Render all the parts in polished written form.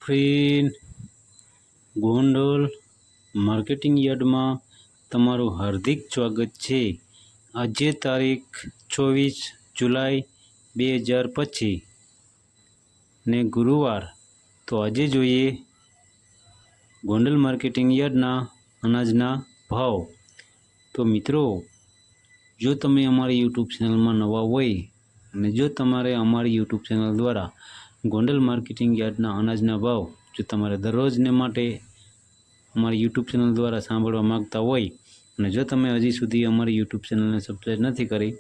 Friend, Gondal marketing યાર્ડમાં તમારું હાર્દિક સ્વાગત છે। આજે તારીખ 24 જુલાઈ 2025 ને ગુરુવાર। તો આજે જોઈએ ગોંડલ માર્કેટિંગ યાર્ડના અનાજના ભાવ। તો મિત્રો, જો તમે અમારી યુટ્યુબ ચેનલમાં નવા હોય અને જો તમારે અમારી યુટ્યુબ ચેનલ દ્વારા ગોંડલ માર્કેટિંગ યાર્ડના અનાજના ભાવ જો તમારે દરરોજને માટે અમારી યુટ્યુબ ચેનલ દ્વારા સાંભળવા માગતા હોય અને જો તમે હજી સુધી અમારી યુટ્યુબ ચેનલને સબસ્ક્રાઈબ નથી કરી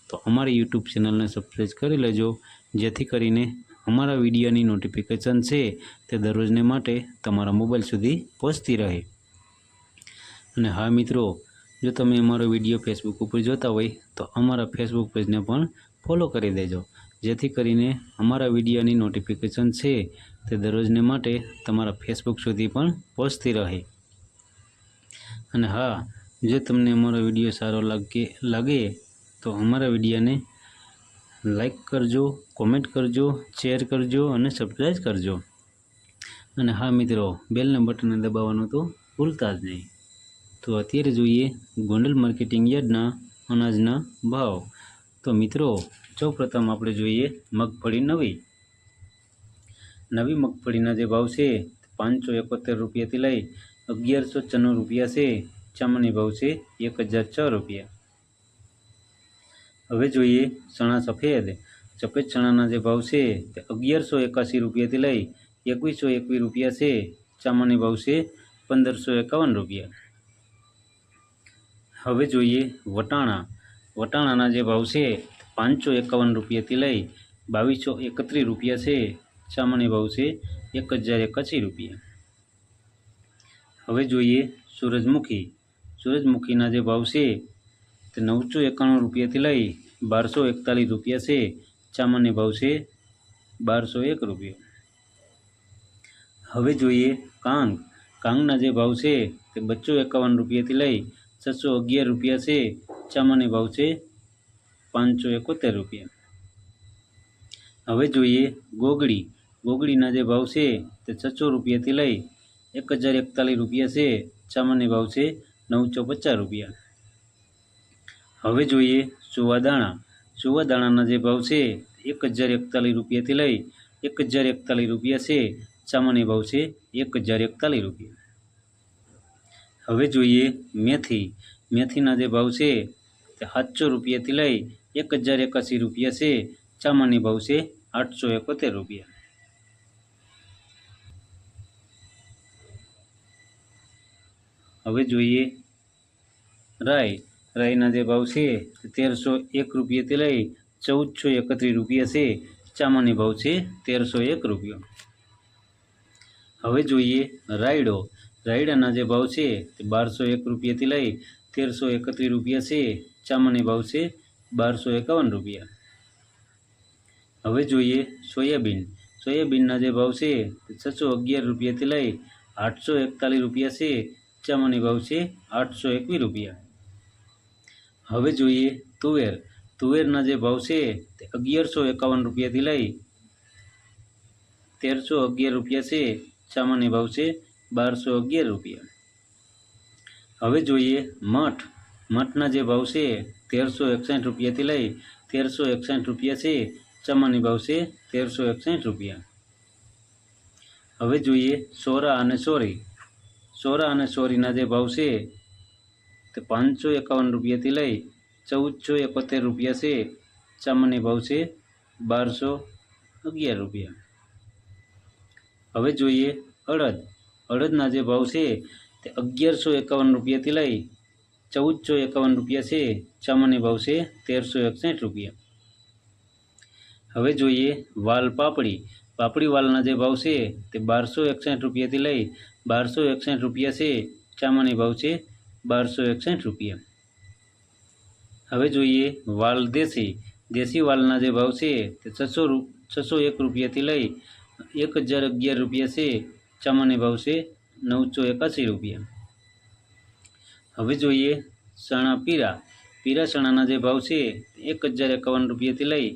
તો અમારી યુટ્યુબ ચેનલને સબસ્ક્રાઈબ કરી લેજો, જેથી કરીને અમારા વિડીયોની નોટિફિકેશન છે તે દરરોજને માટે તમારા મોબાઈલ સુધી પહોંચતી રહે। અને હા મિત્રો, જો તમે અમારો વિડીયો ફેસબુક ઉપર જોતા હોય તો અમારા ફેસબુક પેજને પણ ફોલો કરી દેજો, જેથી કરીને અમારા વિડીયોની નોટિફિકેશન છે તે દરરોજને માટે તમારા ફેસબુક સુધી પણ પહોંચતી રહે। અને હા, જો તમને અમારો વિડીયો સારો લાગે તો અમારા વિડીયોને લાઈક કરજો, કોમેન્ટ કરજો, શેર કરજો અને સબસ્ક્રાઈબ કરજો। અને હા મિત્રો, બેલના બટનને દબાવવાનું તો ભૂલતા જ નહીં। તો અત્યારે જોઈએ ગોંડલ માર્કેટિંગ યાર્ડના અનાજના ભાવ। તો મિત્રો, સૌપ્રથમ આપણે જોઈએ મગફળી નવી મગફળીના જે ભાવ છે 571 રૂપિયાથી લઈ 1194 રૂપિયા છે। સામાન્ય ભાવ છે 1006 રૂપિયા। હવે જોઈએ ચણા સફેદ ચણાના જે ભાવ છે તે 1181 રૂપિયાથી લઈ 2121 રૂપિયા છે। સામાન્ય ભાવ છે 1551 રૂપિયા। હવે જોઈએ વટાણાના જે ભાવ છે 551 રૂપિયાથી લઈ 2231 રૂપિયા છે। સામાન્ય ભાવ છે 1081 રૂપિયા। હવે જોઈએ સૂરજમુખીના જે ભાવ છે તે 991 રૂપિયાથી લઈ 1241 રૂપિયા છે। સામાન્ય ભાવ છે 1201 રૂપિયા। હવે જોઈએ કાંગના જે ભાવ છે તે 251 રૂપિયાથી લઈ 611 રૂપિયા છે। સામાન્ય ભાવ છે 571 રૂપિયા। હવે જોઈએ ગોગડીના જે ભાવ છે તે 600 રૂપિયાથી લઈ 1041 રૂપિયા છે। સામાન્ય ભાવ છે 950 રૂપિયા। હવે જોઈએ સુવાદાણાના જે ભાવ છે 1041 રૂપિયાથી લઈ 1041 રૂપિયા છે। સામાન્ય ભાવ છે 1041 રૂપિયા। હવે જોઈએ મેથીના જે ભાવ છે તે 700 રૂપિયાથી લઈ 1081 રૂપિયા છે। સામાન્ય ભાવ છે 871 રૂપિયા। હવે જોઈએ રાઈના જે ભાવ છે તે 1301 રૂપિયાથી લઈ 1431 રૂપિયા છે। સામાન્ય ભાવ છે 1301 રૂપિયા। હવે જોઈએ રાયડાના જે ભાવ છે તે 1201 રૂપિયાથી લઈ 1331 રૂપિયા છે। સામાન્ય ભાવ છે 1251 રૂપિયા। હવે જોઈએ સોયાબીનના જે ભાવ છે તે 611 રૂપિયાથી લઈ 841 રૂપિયા છે। સામાન્ય ભાવ છે 821 રૂપિયા। હવે જોઈએ તુવેરના જે ભાવ છે તે 1151 રૂપિયાથી લઈ 1311 રૂપિયા છે। સામાન્ય ભાવ છે 1211 રૂપિયા। હવે જોઈએ મઠના જે ભાવ છે 1361 રૂપિયાથી લઈ 1361 રૂપિયા છે। સામાન્ય ભાવ છે 1361 રૂપિયા। હવે જોઈએ સોરા અને સોરીના જે ભાવ છે તે 551 રૂપિયાથી લઈ 1471 રૂપિયા છે। સામાન્ય ભાવ છે 1211 રૂપિયા। હવે જોઈએ અડદના જે ભાવ છે તે 1151 રૂપિયાથી લઈ 1451 રૂપિયા છે। સામાન્ય ભાવ છે 1361 રૂપિયા। હવે જોઈએ પાપડીના જે ભાવ છે તે 1261 રૂપિયાથી લઈ 1261 રૂપિયા છે। સામાન્ય ભાવ છે 1261 રૂપિયા। હવે જોઈએ દેશી વાલના જે ભાવ છે તે 601 રૂપિયાથી લઈ 1011 રૂપિયા છે। સામાન્ય ભાવ છે 981 રૂપિયા। હવે જોઈએ પીળા ચણાના જે ભાવ છે 1051 રૂપિયાથી લઈ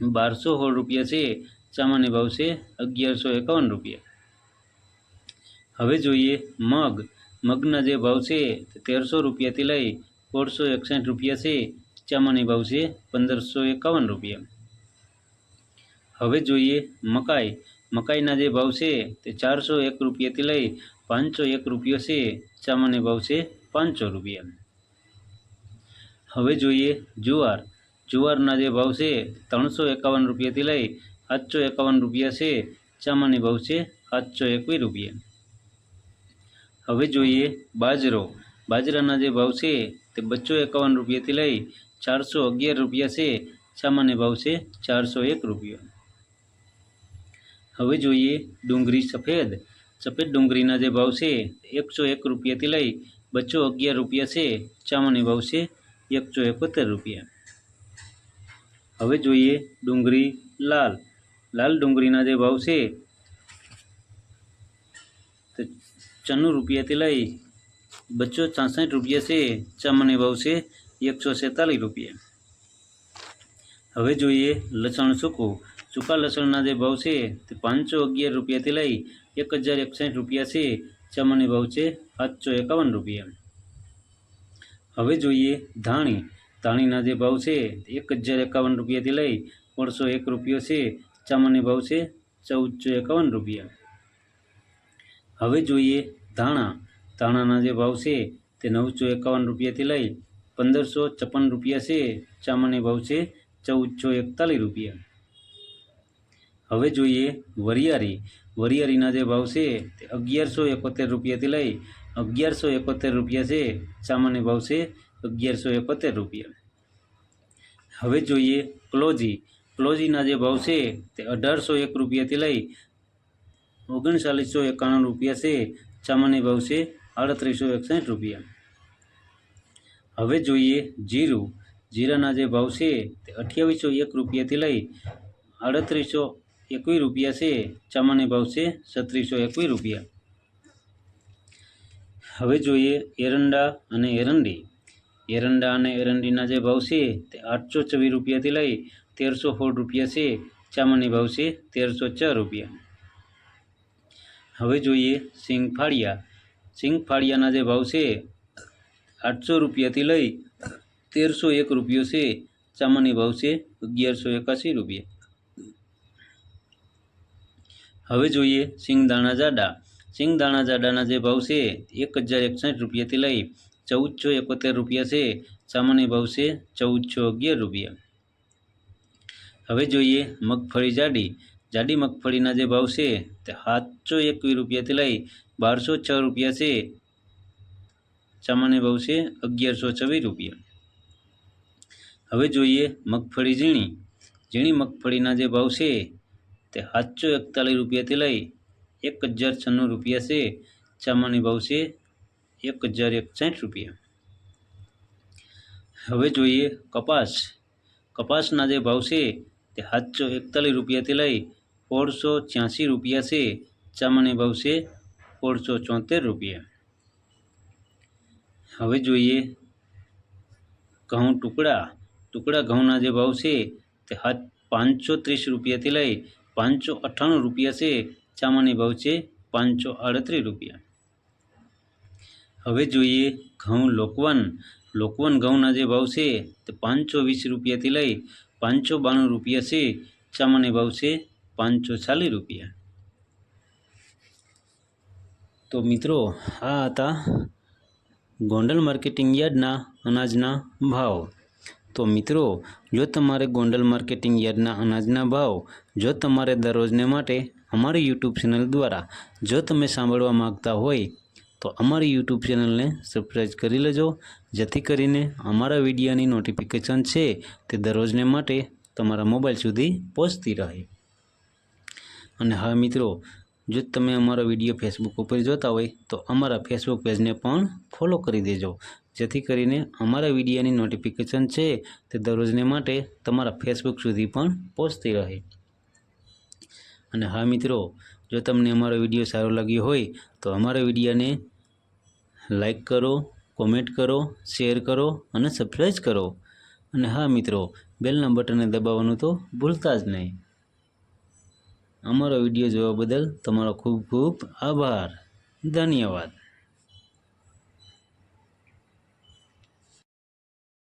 1216 રૂપિયા છે। સામાન્ય ભાવ છે 1151 રૂપિયા। હવે જોઈએ મગ। મગના જે ભાવ છે તે 1300 રૂપિયાથી લઈ 1661 રૂપિયા છે। સામાન્ય ભાવ છે 1551 રૂપિયા। હવે જોઈએ મકાઈ। મકાઈના જે ભાવ છે તે 401 રૂપિયાથી લઈ 501 રૂપિયો છે। સામાન્ય ભાવ છે 500 રૂપિયા। હવે જોઈએ જુવાર। જુવારના જે ભાવ છે 351 રૂપિયાથી લઈ 751 રૂપિયા છે। સામાન્ય ભાવ છે 721 રૂપિયા। હવે જોઈએ બાજરો। બાજરાના જે ભાવ છે તે 251 રૂપિયાથી લઈ 411 રૂપિયા છે। સામાન્ય ભાવ છે 401 રૂપિયા। હવે જોઈએ ડુંગળી સફેદ। સફેદ ડુંગળીના જે ભાવ છે 101 રૂપિયાથી લઈ 211 રૂપિયા છે। સામાન્ય ભાવ છે 171 રૂપિયા। હવે જોઈએ ડુંગળી લાલ। લાલ ડુંગળીના જે ભાવ છે તે 94 રૂપિયાથી લઈ 266 રૂપિયા છે। સામાન્ય ભાવ છે 146 રૂપિયા। હવે જોઈએ લસણ સૂકું। સૂકા લસણના જે ભાવ છે તે 511 રૂપિયાથી લઈ 1061 રૂપિયા છે। સામાન્ય ભાવ છે 751 રૂપિયા। હવે જોઈએ ધાણી। ધાણીના જે ભાવ છે તે 1051 રૂપિયાથી લઈ 1501 રૂપિયો છે। સામાન્ય ભાવ છે 1451 રૂપિયા। હવે જોઈએ ધાણા। ધાણાના જે ભાવ છે તે 951 રૂપિયાથી લઈ 1556 રૂપિયા છે। સામાન્ય ભાવ છે 1441 રૂપિયા। હવે જોઈએ વરિયાળી। વરિયાળીના જે ભાવ છે તે 1171 રૂપિયાથી લઈ 1171 રૂપિયા છે। સામાન્ય ભાવ છે 1171 રૂપિયા। હવે જોઈએ ક્લોજી। ક્લોજીના જે ભાવ છે તે 1801 રૂપિયાથી લઈ 3991 રૂપિયા છે। સામાન્ય ભાવ છે 3861 રૂપિયા। હવે જોઈએ જીરું। જીરાના જે ભાવ છે તે 2801 રૂપિયાથી લઈ 3821 રૂપિયા છે। સામાન્ય ભાવ છે 3621 રૂપિયા। હવે જોઈએ એરંડા અને એરંડી। એરંડા અને એરંડીના જે ભાવ છે તે 824 રૂપિયાથી લઈ 1316 રૂપિયા છે। સામાન્ય ભાવ છે 1304 રૂપિયા। હવે જોઈએ સિંગફાળિયા। સિંગફાળિયાના જે ભાવ છે 800 રૂપિયાથી લઈ 1301 રૂપિયો છે। સામાન્ય ભાવ છે 1181 રૂપિયા। હવે જોઈએ સિંગદાણા જાડા। સિંગદાણા જાડાના જે ભાવ છે 1061 રૂપિયાથી લઈ 1471 રૂપિયા છે। સામાન્ય ભાવ છે 1411 રૂપિયા। હવે જોઈએ મગફળી જાડી। જાડી મગફળીના જે ભાવ છે તે 721 રૂપિયાથી લઈ 1206 રૂપિયા છે। સામાન્ય ભાવ છે 1126 રૂપિયા। હવે જોઈએ મગફળી ઝીણી। ઝીણી મગફળીના જે ભાવ છે તે 741 રૂપિયાથી લઈ 1096 રૂપિયા છે। સામાન્ય ભાવ છે 1061 રૂપિયા। હવે જોઈએ કપાસ। કપાસના જે ભાવ છે તે 741 રૂપિયાથી લઈ 1686 રૂપિયા છે। સામાન્ય ભાવ છે 1674 રૂપિયા। હવે જોઈએ ઘઉં ટુકડા। ટુકડા ઘઉંના જે ભાવ છે તે 530 રૂપિયાથી લઈ 598 રૂપિયા છે। સામાન્ય ભાવ છે 538 રૂપિયા। હવે જોઈએ ઘઉં લોકવન। લોકવન ઘઉંના જે ભાવ છે તે 520 રૂપિયાથી લઈ 592 રૂપિયા છે। સામાન્ય ભાવ છે 540 રૂપિયા। તો મિત્રો આ હતા ગોંડલ માર્કેટિંગ યાર્ડના અનાજના ભાવ। તો મિત્રો જો તમારે ગોંડલ માર્કેટિંગ યાર્ડના અનાજના ભાવ જો તમારે દરરોજને માટે અમારી યુટ્યુબ ચેનલ દ્વારા જો તમે સાંભળવા માગતા હોય તો અમારી યુટ્યુબ ચેનલને સબસ્ક્રાઈબ કરી લેજો, જેથી કરીને અમારા વિડીયોની નોટિફિકેશન છે તે દરરોજને માટે તમારા મોબાઈલ સુધી પહોંચતી રહે। અને હા મિત્રો, જો તમે અમારો વિડીયો ફેસબુક ઉપર જોતા હોય તો અમારા ફેસબુક પેજને પણ ફોલો કરી દેજો, જેથી કરીને અમારા વિડીયોની નોટિફિકેશન છે તે દરરોજને માટે તમારા ફેસબુક સુધી પણ પહોંચતી રહે। અને હા મિત્રો, જો તમને અમારો વિડીયો સારો લાગ્યો હોય તો અમારા વિડીયોને લાઈક કરો, કોમેન્ટ કરો, શેર કરો અને સબસ્ક્રાઈબ કરો। અને હા મિત્રો, બેલના બટનને દબાવવાનું તો ભૂલતા જ નહીં। અમારો વિડીયો જોવા બદલ તમારો ખૂબ ખૂબ આભાર. ધન્યવાદ.